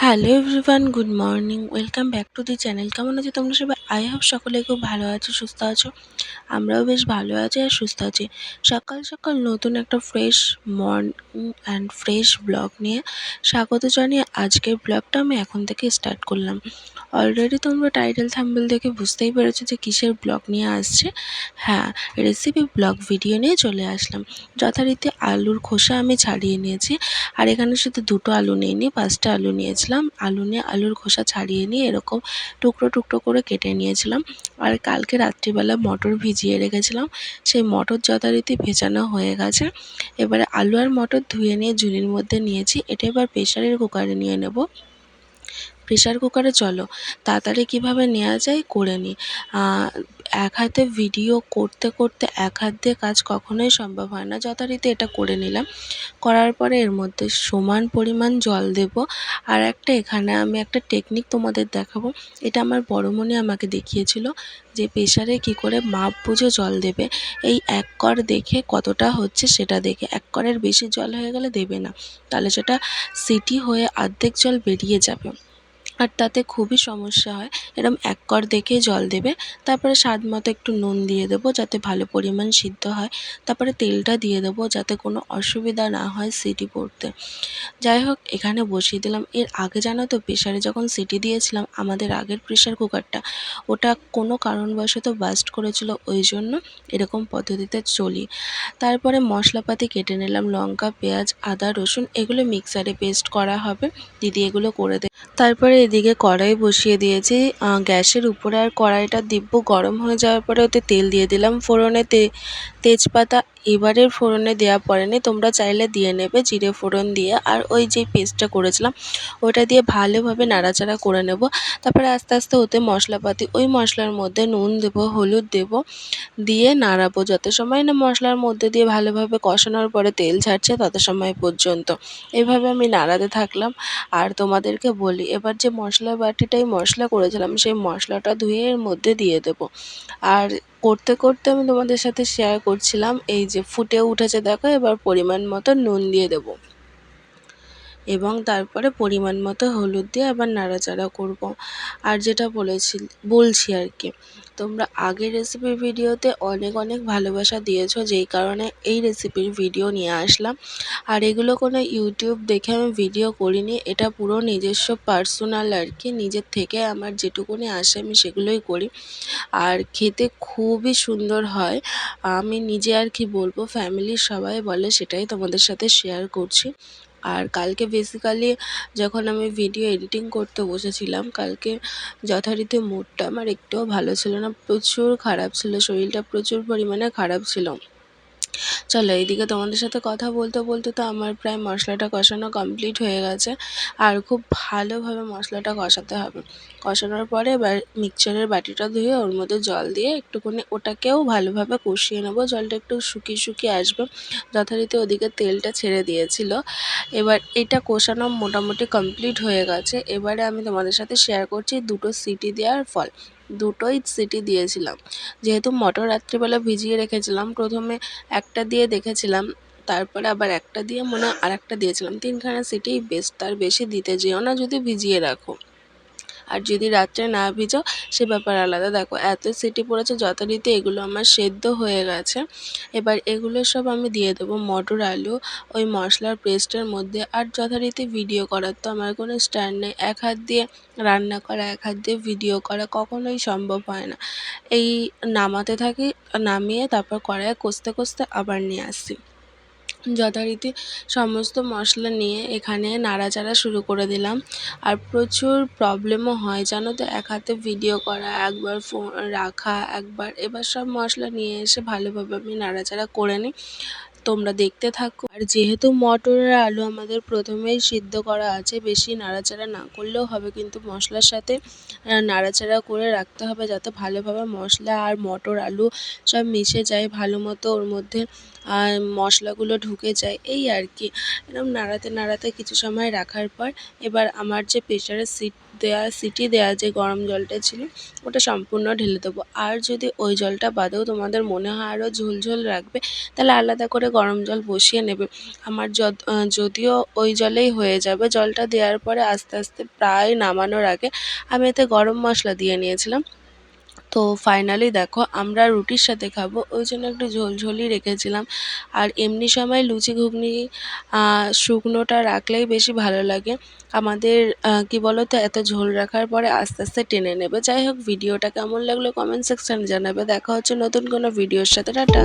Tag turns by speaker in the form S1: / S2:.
S1: Hello everyone, good morning, welcome back to the channel. কেমন আছো তোমরা সবাই? আই হোপ সকলে খুব ভালো আছো, সুস্থ আছো। আমরাও বেশ ভালো আছি আর সুস্থ আছি। সকাল সকাল নতুন একটা fresh morning and fresh blog নিয়ে স্বাগত জানিয়ে আজকের ব্লগটা আমি এখন থেকে স্টার্ট করলাম। অলরেডি তোমরা টাইটেল থাম্বনেল দেখে বুঝতেই পেরেছো যে কিসের ব্লগ নিয়ে আসছে। হ্যাঁ, রেসিপি ব্লগ ভিডিও নিয়ে চলে আসলাম। যথারীতি আলুর খোসা আমি ছাড়িয়ে নিয়েছি, আর এখানে শুধু দুটো আলু নিইনি, 5টা আলু নিয়েছিলাম। আলু নিয়ে আলুর খোসা ছাড়িয়ে নিয়ে এরকম টুকরো টুকরো করে কেটে নিয়েছিলাম। আর কালকে রাত্রিবেলা মটর ভিজিয়ে রেখেছিলাম, সেই মটর যথারীতি ভেজানো হয়ে গেছে। এবারে আলু আর মটর ধুয়ে নিয়ে ঝুড়ির মধ্যে নিয়েছি। এটা এবার প্রেসারের কুকারে নিয়ে নেব। প্রেসার কুকারে চলো তাড়াতাড়ি কীভাবে নেওয়া যায় করে নিই। এক হাতে ভিডিও করতে করতে এক হাত দিয়ে কাজ কখনোই সম্ভব হয় না। যথারীতি এটা করে নিলাম। করার পরে এর মধ্যে সমান পরিমাণ জল দেব। আর এখানে আমি একটা টেকনিক তোমাদের দেখাবো। এটা আমার বড়মনি আমাকে দেখিয়েছিল যে প্রেসারে কী করে মাপ বুঝে জল দেবে। এই এক কড় দেখে কতটা হচ্ছে সেটা দেখে, এক কড়ের বেশি জল হয়ে গেলে দেবে না, তাহলে সেটা সিটি হয়ে অর্ধেক জল বেরিয়ে যাবে আর তাতে খুবই সমস্যা হয়। এরকম এক কড় দেখেই জল দেবে। তারপরে স্বাদ মতো একটু নুন দিয়ে দেবো যাতে ভালো পরিমাণ সিদ্ধ হয়। তারপরে তেলটা দিয়ে দেবো যাতে কোনো অসুবিধা না হয় সিটি পড়তে। যাই হোক, এখানে বসিয়ে দিলাম। এর আগে জানো তো, প্রেসারে যখন সিটি দিয়েছিলাম আমাদের আগের প্রেসার কুকারটা, ওটা কোনো কারণবশত বাস্ট করেছিল, ওই জন্য এরকম পদ্ধতিতে চলি। তারপরে মশলাপাতি কেটে নিলাম, লঙ্কা, পেঁয়াজ, আদা, রসুন, এগুলো মিক্সারে পেস্ট করা হবে। দিদি এগুলো করে দেয়। তারপরে এদিকে কড়াই বসিয়ে দিয়েছি গ্যাসের উপরে। আর কড়াইটা দিব্য গরম হয়ে যাওয়ার পরে ওতে তেল দিয়ে দিলাম। ফোড়নে তেজপাতা এবারের ফোড়নে দেওয়া পড়েনি, তোমরা চাইলে দিয়ে নেবে জিরে ফোড়ন দিয়ে। আর ওই যে পেস্টটা করেছিলাম ওটা দিয়ে ভালোভাবে নাড়াচাড়া করে নেব। তারপরে আস্তে আস্তে ওতে মশলাপাতি, ওই মশলার মধ্যে নুন দেবো, হলুদ দেবো, দিয়ে নাড়াবো যত সময় না মশলার মধ্যে দিয়ে ভালোভাবে কষানোর পরে তেল ছাড়ছে তত সময় পর্যন্ত। এইভাবে আমি নাড়াতে থাকলাম। আর তোমাদেরকে বলি, এবার যে মশলা বাটিটাই মশলা করেছিলাম সেই মশলাটা ধুয়ে এর মধ্যে দিয়ে দেবো। আর করতে করতে আমি তোমাদের সাথে শেয়ার করছিলাম, এই যে ফুটে উঠেছে দেখো। এবার পরিমাণ মতো নুন দিয়ে দেবো এবং তারপরে পরিমাণ মতো হলুদ দিয়ে আবার নাড়াচাড়া করব। আর যেটা বলছি আর কি, তোমরা আগের রেসিপির ভিডিওতে অনেক অনেক ভালোবাসা দিয়েছো, যেই কারণে এই রেসিপির ভিডিও নিয়ে আসলাম। আর এগুলো কোনো ইউটিউব দেখে আমি ভিডিও করিনি, এটা পুরো নিজস্ব পার্সোনাল আর কি। নিজের থেকে আমার যেটুকুনি আসে আমি সেগুলোই করি। আর খেতে খুবই সুন্দর হয়। আমি নিজে আর কি বলবো, ফ্যামিলির সবাই বলে, সেটাই তোমাদের সাথে শেয়ার করছি। আর কালকে বেসিক্যালি যখন আমি ভিডিও এডিটিং করতে বসেছিলাম, কালকে যথারীতি মুডটা আমার একটুও ভালো ছিল না, প্রচুর খারাপ ছিল, শরীরটা প্রচুর পরিমাণে খারাপ ছিল। চলো এইদিকে তোমাদের সাথে কথা বলতে বলতে তো আমার প্রায় মশলাটা কষানো কমপ্লিট হয়ে গেছে। আর খুব ভালোভাবে মশলাটা কষাতে হবে। কষানোর পরে এবার মিক্সচারের বাটিটা ধুয়ে ওর মধ্যে জল দিয়ে একটুখানি ওটাকেও ভালোভাবে কষিয়ে নেবো। জলটা একটু শুকিয়ে শুকিয়ে আসবে, যথারীতি ওদিকে তেলটা ছেড়ে দিয়েছিল। এবার এটা কষানো মোটামুটি কমপ্লিট হয়ে গেছে। এবারে আমি তোমাদের সাথে শেয়ার করছি দুটো সিটি দেওয়ার ফল। দুটোই সিটি দিয়েছিলাম, যেহেতু মটর রাত্রিবেলা ভিজিয়ে রেখেছিলাম। প্রথমে একটা দিয়ে দেখেছিলাম, তারপরে আবার একটা দিয়ে মনে হয় আরেকটা দিয়েছিলাম। 3খানা সিটিই বেস্ট, তার বেশি দিতে যেও না যদি ভিজিয়ে রাখো। আর যদি রাত্রে না ভিজাও সে ব্যাপার আলাদা। দেখো এত সিটি পড়েছে, যথারীতি এগুলো আমার সেদ্ধ হয়ে গেছে। এবার এগুলো সব আমি দিয়ে দেবো মটর আলু ওই মশলার পেস্টের মধ্যে। আর যথারীতি ভিডিও করার তো আমার কোনো স্ট্যান্ড নেই, এক হাত দিয়ে রান্না করা, এক হাত দিয়ে ভিডিও করা কখনোই সম্ভব হয় না। এই নামাতে থাকি, নামিয়ে তারপর কড়াইয়ে কষতে কষতে আবার নিয়ে আসছি। যথারীতি সমস্ত মশলা নিয়ে এখানে নাড়াচাড়া শুরু করে দিলাম। আর প্রচুর প্রবলেমও হয় জানো তো, এক হাতে ভিডিও করা, একবার ফোন রাখা, একবার। এবার সব মশলা নিয়ে এসে ভালোভাবে আমি নাড়াচাড়া করে নিই। তোমরা দেখতে থাকো। আর যেহেতু মটর আর আলু আমাদের প্রথমেই সিদ্ধ করা আছে, বেশি নাড়াচাড়া না করলেও হবে, কিন্তু মশলার সাথে নাড়াচাড়া করে রাখতে হবে যাতে ভালোভাবে মশলা আর মটর আলু সব মিশে যায় ভালো মতো, ওর মধ্যে আর মশলাগুলো ঢুকে যায়, এই আর কি। এরকম নাড়াতে নাড়াতে কিছু সময় রাখার পর এবার আমার যে প্রেসারে সিটি দেওয়া যে গরম জলটা ছিল ওটা সম্পূর্ণ ঢেলে দেবো। আর যদি ওই জলটা বাদেও তোমাদের মনে হয় আরও ঝোল ঝোল রাখবে, তাহলে আলাদা করে গরম জল বসিয়ে নেবে। আমার যদিও ওই জলেই হয়ে যাবে। জলটা দেওয়ার পরে আস্তে আস্তে প্রায় নামানোর আগে আমি এতে গরম মশলা দিয়ে নিয়েছিলাম। তো ফাইনালি দেখো আমরা রুটির সাথে খাবো ওই জন্য একটু ঝোলঝোলই রেখেছিলাম। আর এমনি সময় লুচি ঘুগনি শুকনোটা রাখলেই বেশি ভালো লাগে। আমাদের কি বলো তো, এত ঝোল রাখার পরে আস্তে আস্তে টেনে নেবে। যাই হোক, ভিডিওটা কেমন লাগলো কমেন্ট সেকশানে জানাবে। দেখা হচ্ছে নতুন কোনো ভিডিওর সাথে। টাটা।